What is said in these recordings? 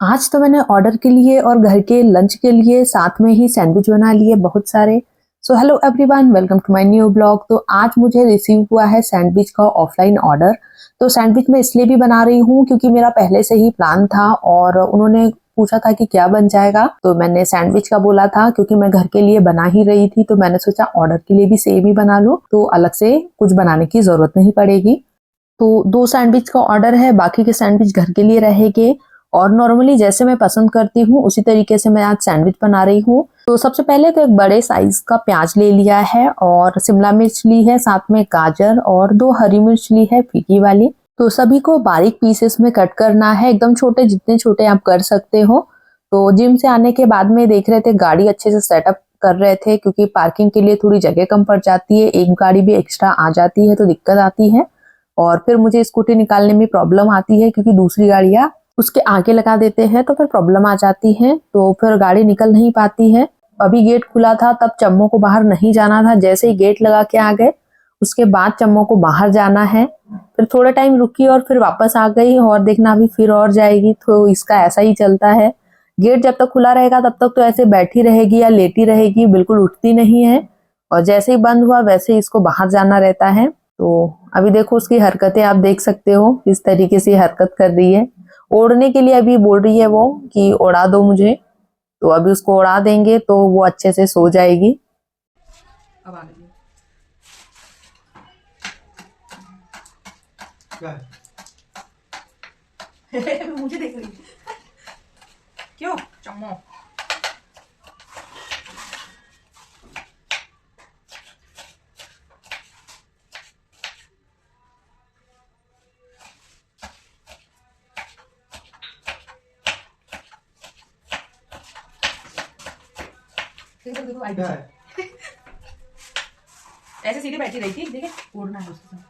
आज तो मैंने ऑर्डर के लिए और घर के लंच के लिए साथ में ही सैंडविच बना लिए बहुत सारे। So hello everyone, welcome to my new blog. तो आज मुझे रिसीव हुआ है सैंडविच का ऑफलाइन ऑर्डर। तो सैंडविच मैं इसलिए भी बना रही हूँ क्योंकि मेरा पहले से ही प्लान था और उन्होंने पूछा था कि क्या बन जाएगा, तो मैंने सैंडविच का बोला था क्योंकि मैं घर के लिए बना ही रही थी। तो मैंने सोचा ऑर्डर के लिए भी सेम ही बना लूँ, तो अलग से कुछ बनाने की जरूरत नहीं पड़ेगी। तो 2 सैंडविच का ऑर्डर है, बाकी के सैंडविच घर के लिए रहेंगे। और नॉर्मली जैसे मैं पसंद करती हूँ उसी तरीके से मैं आज सैंडविच बना रही हूँ। तो सबसे पहले तो एक बड़े साइज का प्याज ले लिया है और शिमला मिर्च ली है, साथ में गाजर और 2 हरी मिर्च ली है फीकी वाली। तो सभी को बारीक पीसेस में कट करना है, एकदम छोटे, जितने छोटे आप कर सकते हो। तो जिम से आने के बाद में देख रहे थे गाड़ी अच्छे से सेटअप कर रहे थे क्योंकि पार्किंग के लिए थोड़ी जगह कम पड़ जाती है, एक गाड़ी भी एक्स्ट्रा आ जाती है तो दिक्कत आती है। और फिर मुझे स्कूटी निकालने में प्रॉब्लम आती है क्योंकि दूसरी गाड़ियां उसके आगे लगा देते हैं तो फिर प्रॉब्लम आ जाती है, तो फिर गाड़ी निकल नहीं पाती है। अभी गेट खुला था तब चम्मो को बाहर नहीं जाना था, जैसे ही गेट लगा के आ गए उसके बाद चम्मो को बाहर जाना है। फिर थोड़ा टाइम रुकी और फिर वापस आ गई और देखना अभी फिर और जाएगी। तो इसका ऐसा ही चलता है, गेट जब तक खुला रहेगा तब तक तो ऐसे बैठी रहेगी या लेटी रहेगी, बिल्कुल उठती नहीं है। और जैसे ही बंद हुआ वैसे ही इसको बाहर जाना रहता है। तो अभी देखो उसकी हरकतें आप देख सकते हो, इस तरीके से हरकत कर रही है। ओढ़ने के लिए अभी बोल रही है वो कि उड़ा दो मुझे, तो अभी उसको उड़ा देंगे तो वो अच्छे से सो जाएगी। अब आ गई क्या है? मुझे देख रही क्यों चम्मो? ऐसे सीधे बैठी रही थी, देखे ओढ़ना है उसके साथ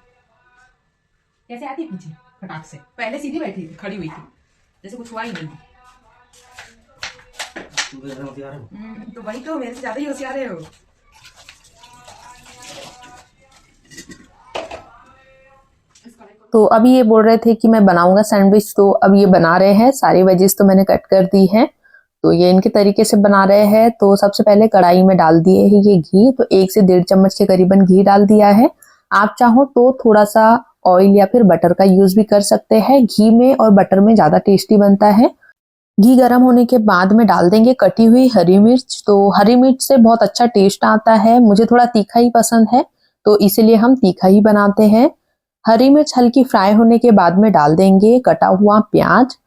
कैसे आती है पीछे फटाक से। पहले सीधी बैठी थी, खड़ी हुई थी जैसे कुछ हुआ ही नहीं। तो वही तो, मेरे से ज्यादा ही होशियार है वो। तो अभी ये बोल रहे थे कि मैं बनाऊंगा सैंडविच, तो अब ये बना रहे हैं। सारी वेजिस तो मैंने कट कर दी है, तो ये इनके तरीके से बना रहे हैं। तो सबसे पहले कढ़ाई में डाल दिए है ये घी, तो 1 से 1.5 चम्मच के करीबन घी डाल दिया है। आप चाहो तो थोड़ा सा ऑयल या फिर बटर का यूज भी कर सकते हैं, घी में और बटर में ज्यादा टेस्टी बनता है। घी गर्म होने के बाद में डाल देंगे कटी हुई हरी मिर्च। तो हरी मिर्च से बहुत अच्छा टेस्ट आता है, मुझे थोड़ा तीखा ही पसंद है तो इसीलिए हम तीखा ही बनाते हैं। हरी मिर्च हल्की फ्राई होने के बाद में डाल देंगे कटा हुआ प्याज।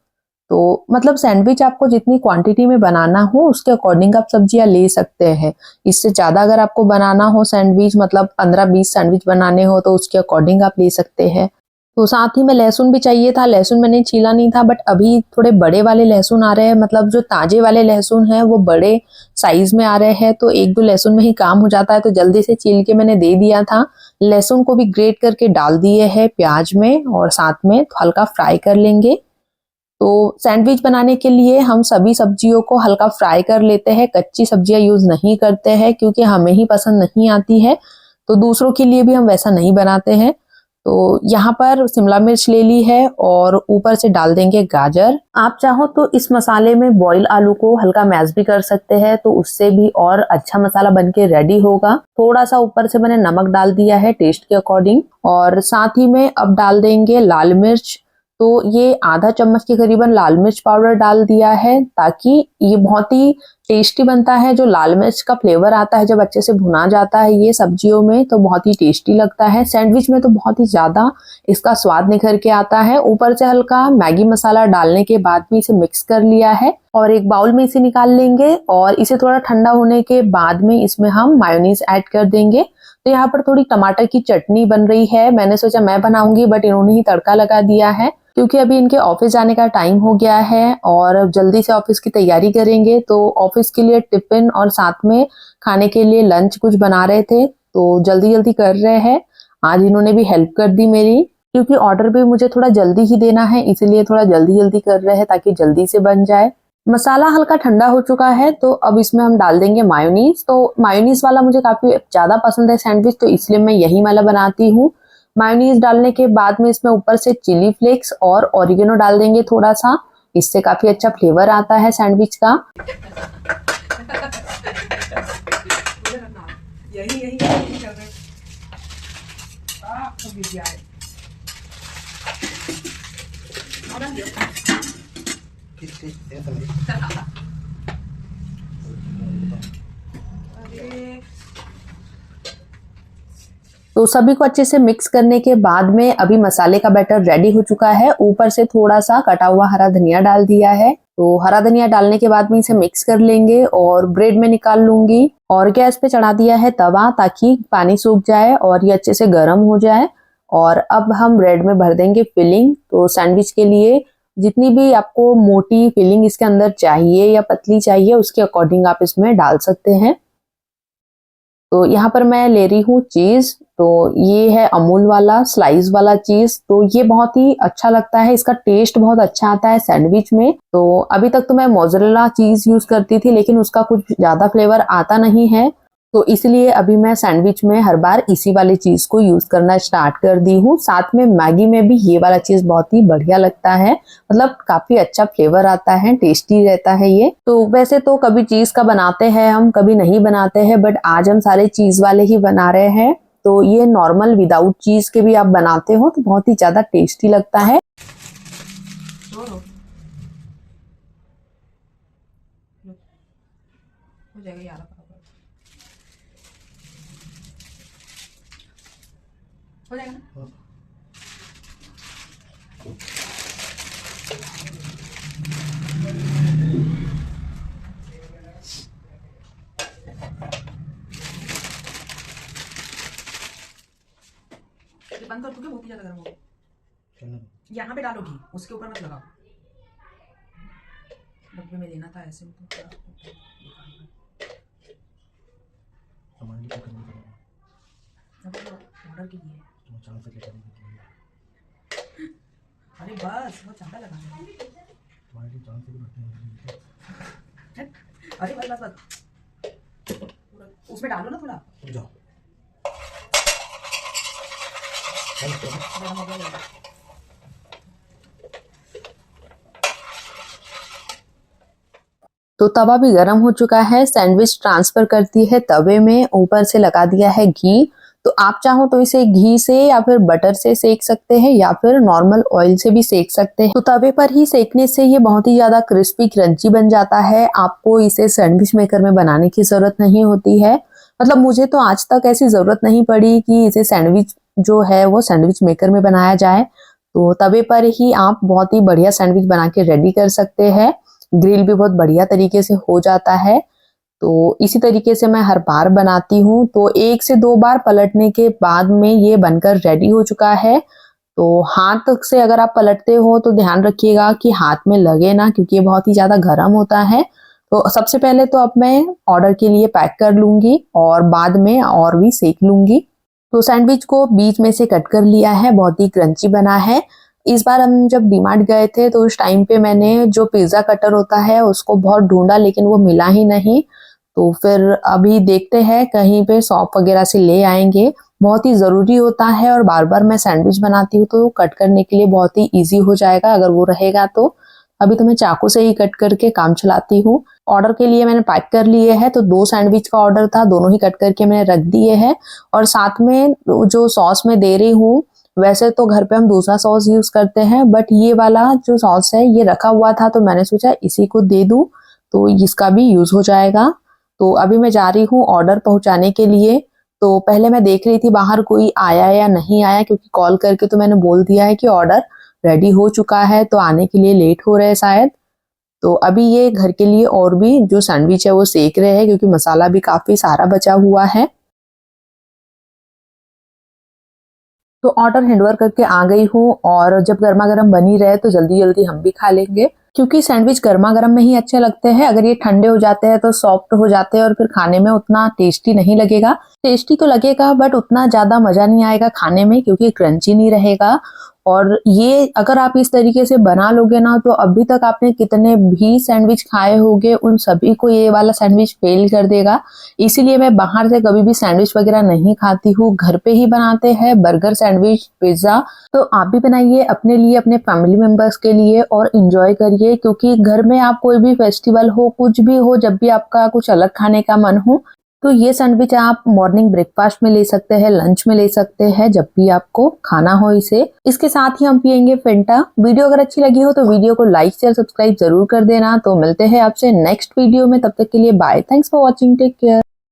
तो मतलब सैंडविच आपको जितनी क्वांटिटी में बनाना हो उसके अकॉर्डिंग आप सब्जियां ले सकते हैं। इससे ज्यादा अगर आपको बनाना हो सैंडविच, मतलब 15-20 सैंडविच बनाने हो तो उसके अकॉर्डिंग आप ले सकते हैं। तो साथ ही में लहसुन भी चाहिए था, लहसुन मैंने छीला नहीं था, बट अभी थोड़े बड़े वाले लहसुन आ रहे हैं, मतलब जो ताजे वाले लहसुन है वो बड़े साइज में आ रहे हैं, तो 1-2 लहसुन में ही काम हो जाता है, तो जल्दी से छील के मैंने दे दिया था। लहसुन को भी ग्रेट करके डाल दिए है प्याज में और साथ में हल्का फ्राई कर लेंगे। तो सैंडविच बनाने के लिए हम सभी सब्जियों को हल्का फ्राई कर लेते हैं, कच्ची सब्जियां यूज नहीं करते हैं क्योंकि हमें ही पसंद नहीं आती है, तो दूसरों के लिए भी हम वैसा नहीं बनाते हैं। तो यहाँ पर शिमला मिर्च ले ली है और ऊपर से डाल देंगे गाजर। आप चाहो तो इस मसाले में बॉयल आलू को हल्का मैश भी कर सकते हैं, तो उससे भी और अच्छा मसाला बनके रेडी होगा। थोड़ा सा ऊपर से मैंने नमक डाल दिया है टेस्ट के अकॉर्डिंग, और साथ ही में अब डाल देंगे लाल मिर्च। तो ये आधा चम्मच के करीबन लाल मिर्च पाउडर डाल दिया है ताकि ये बहुत ही टेस्टी बनता है। जो लाल मिर्च का फ्लेवर आता है जब अच्छे से भुना जाता है ये सब्जियों में तो बहुत ही टेस्टी लगता है, सैंडविच में तो बहुत ही ज्यादा इसका स्वाद निखर के आता है। ऊपर से हल्का मैगी मसाला डालने के बाद भी इसे मिक्स कर लिया है और एक बाउल में इसे निकाल लेंगे और इसे थोड़ा ठंडा होने के बाद में इसमें हम मायोनीज ऐड कर देंगे। तो यहाँ पर थोड़ी टमाटर की चटनी बन रही है, मैंने सोचा मैं बनाऊंगी बट इन्होंने ही तड़का लगा दिया है क्योंकि अभी इनके ऑफिस जाने का टाइम हो गया है और जल्दी से ऑफिस की तैयारी करेंगे। तो ऑफिस के लिए टिफिन और साथ में खाने के लिए लंच कुछ बना रहे थे, तो जल्दी जल्दी कर रहे हैं। आज इन्होंने भी हेल्प कर दी मेरी क्योंकि ऑर्डर भी मुझे थोड़ा जल्दी ही देना है, इसीलिए थोड़ा जल्दी जल्दी कर रहे हैं ताकि जल्दी से बन जाए। मसाला हल्का ठंडा हो चुका है तो अब इसमें हम डाल देंगे मायोनीज। तो मायोनीज वाला मुझे काफी ज्यादा पसंद है सैंडविच, तो इसलिए मैं यही वाला बनाती हूँ। मायोनीज डालने के बाद में इसमें ऊपर से चिली फ्लेक्स और ऑरिगेनो डाल देंगे थोड़ा सा, इससे काफी अच्छा फ्लेवर आता है सैंडविच का। यही यही यही कर रहे तो गिर गया है। अरे तो सभी को अच्छे से मिक्स करने के बाद में अभी मसाले का बैटर रेडी हो चुका है। ऊपर से थोड़ा सा कटा हुआ हरा धनिया डाल दिया है। तो हरा धनिया डालने के बाद में इसे मिक्स कर लेंगे और ब्रेड में निकाल लूंगी। और गैस पे चढ़ा दिया है तवा ताकि पानी सूख जाए और ये अच्छे से गर्म हो जाए। और अब हम ब्रेड में भर देंगे फिलिंग। तो सैंडविच के लिए जितनी भी आपको मोटी फिलिंग इसके अंदर चाहिए या पतली चाहिए उसके अकॉर्डिंग आप इसमें डाल सकते हैं। तो यहाँ पर मैं ले रही हूँ चीज। तो ये है अमूल वाला स्लाइस वाला चीज। तो ये बहुत ही अच्छा लगता है, इसका टेस्ट बहुत अच्छा आता है सैंडविच में। तो अभी तक तो मैं मोज़रेला चीज यूज करती थी लेकिन उसका कुछ ज्यादा फ्लेवर आता नहीं है। तो इसलिए अभी मैं सैंडविच में हर बार इसी वाली चीज को यूज करना स्टार्ट कर दी हूँ। साथ में मैगी में भी ये वाला चीज बहुत ही बढ़िया लगता है, मतलब काफी अच्छा फ्लेवर आता है, टेस्टी रहता है ये। तो वैसे तो कभी चीज का बनाते हैं हम, कभी नहीं बनाते हैं, बट आज हम सारे चीज वाले ही बना रहे हैं। तो ये नॉर्मल विदाउट चीज के भी आप बनाते हो तो बहुत ही ज्यादा टेस्टी लगता है। हो जाएगा यार, हो जाएगा ना। ये बंद कर, बहुत ही ज्यादा गर्म हो गया। यहाँ पे डालो घी, उसके ऊपर मत लगाओ। डब्बे में लेना था ऐसे में तो ऑर्डर के लिए। अरे बस बहुत ज्यादा लगा है। अरे बस बस बस उसमें डालो ना थोड़ा। जाओ तो तवा भी गर्म हो चुका है। सैंडविच ट्रांसफर करती है तवे में, ऊपर से लगा दिया है घी। तो आप चाहो तो इसे घी से या फिर बटर से सेक सकते हैं या फिर नॉर्मल ऑयल से भी सेक सकते हैं। तो तवे पर ही सेकने से ये बहुत ही ज्यादा क्रिस्पी क्रंची बन जाता है। आपको इसे सैंडविच मेकर में बनाने की जरूरत नहीं होती है। मतलब मुझे तो आज तक ऐसी जरूरत नहीं पड़ी कि इसे सैंडविच जो है वो सैंडविच मेकर में बनाया जाए। तो तवे पर ही आप बहुत ही बढ़िया सैंडविच बना के रेडी कर सकते हैं। ग्रिल भी बहुत बढ़िया तरीके से हो जाता है। तो इसी तरीके से मैं हर बार बनाती हूँ। तो 1 से 2 बार पलटने के बाद में ये बनकर रेडी हो चुका है। तो हाथ से अगर आप पलटते हो तो ध्यान रखिएगा कि हाथ में लगे ना, क्योंकि ये बहुत ही ज्यादा गर्म होता है। तो सबसे पहले तो अब मैं ऑर्डर के लिए पैक कर लूंगी और बाद में और भी सेक लूंगी। तो सैंडविच को बीच में से कट कर लिया है, बहुत ही क्रंची बना है। इस बार हम जब डीमार्ट गए थे तो उस टाइम पे मैंने जो पिज्जा कटर होता है उसको बहुत ढूंढा लेकिन वो मिला ही नहीं। तो फिर अभी देखते हैं कहीं पे शॉप वगैरह से ले आएंगे, बहुत ही ज़रूरी होता है। और बार बार मैं सैंडविच बनाती हूँ तो कट करने के लिए बहुत ही इजी हो जाएगा अगर वो रहेगा तो। अभी तो मैं चाकू से ही कट करके काम चलाती हूँ। ऑर्डर के लिए मैंने पैक कर लिए है। तो 2 सैंडविच का ऑर्डर था, दोनों ही कट करके मैंने रख दिए हैं। और साथ में जो सॉस मैं दे रही हूँ, वैसे तो घर पे हम दूसरा सॉस यूज करते हैं, बट ये वाला जो सॉस है ये रखा हुआ था तो मैंने सोचा इसी को दे दूं तो इसका भी यूज हो जाएगा। तो अभी मैं जा रही हूँ ऑर्डर पहुंचाने के लिए। तो पहले मैं देख रही थी बाहर कोई आया या नहीं आया, क्योंकि कॉल करके तो मैंने बोल दिया है कि ऑर्डर रेडी हो चुका है तो आने के लिए लेट हो रहे हैं शायद। तो अभी ये घर के लिए और भी जो सैंडविच है वो सेक रहे हैं, क्योंकि मसाला भी काफी सारा बचा हुआ है। तो ऑर्डर हैंडओवर करके आ गई हूँ और जब गर्मा गर्म बनी रहे तो जल्दी जल्दी हम भी खा लेंगे, क्योंकि सैंडविच गर्मा गर्म में ही अच्छे लगते हैं। अगर ये ठंडे हो जाते हैं तो सॉफ्ट हो जाते हैं और फिर खाने में उतना टेस्टी नहीं लगेगा। टेस्टी तो लगेगा बट उतना ज्यादा मजा नहीं आएगा खाने में, क्योंकि क्रंची नहीं रहेगा। और ये अगर आप इस तरीके से बना लोगे ना तो अभी तक आपने कितने भी सैंडविच खाए होंगे उन सभी को ये वाला सैंडविच फेल कर देगा। इसीलिए मैं बाहर से कभी भी सैंडविच वगैरह नहीं खाती हूँ, घर पे ही बनाते हैं बर्गर, सैंडविच, पिज्जा। तो आप भी बनाइए अपने लिए, अपने फैमिली मेंबर्स के लिए और एंजॉय करिए, क्योंकि घर में आप कोई भी फेस्टिवल हो, कुछ भी हो, जब भी आपका कुछ अलग खाने का मन हो तो ये सैंडविच आप मॉर्निंग ब्रेकफास्ट में ले सकते हैं, लंच में ले सकते हैं, जब भी आपको खाना हो इसे। इसके साथ ही हम पियेंगे फेंटा। वीडियो अगर अच्छी लगी हो तो वीडियो को लाइक शेयर सब्सक्राइब जरूर कर देना। तो मिलते हैं आपसे नेक्स्ट वीडियो में, तब तक के लिए bye. Thanks for watching, take care.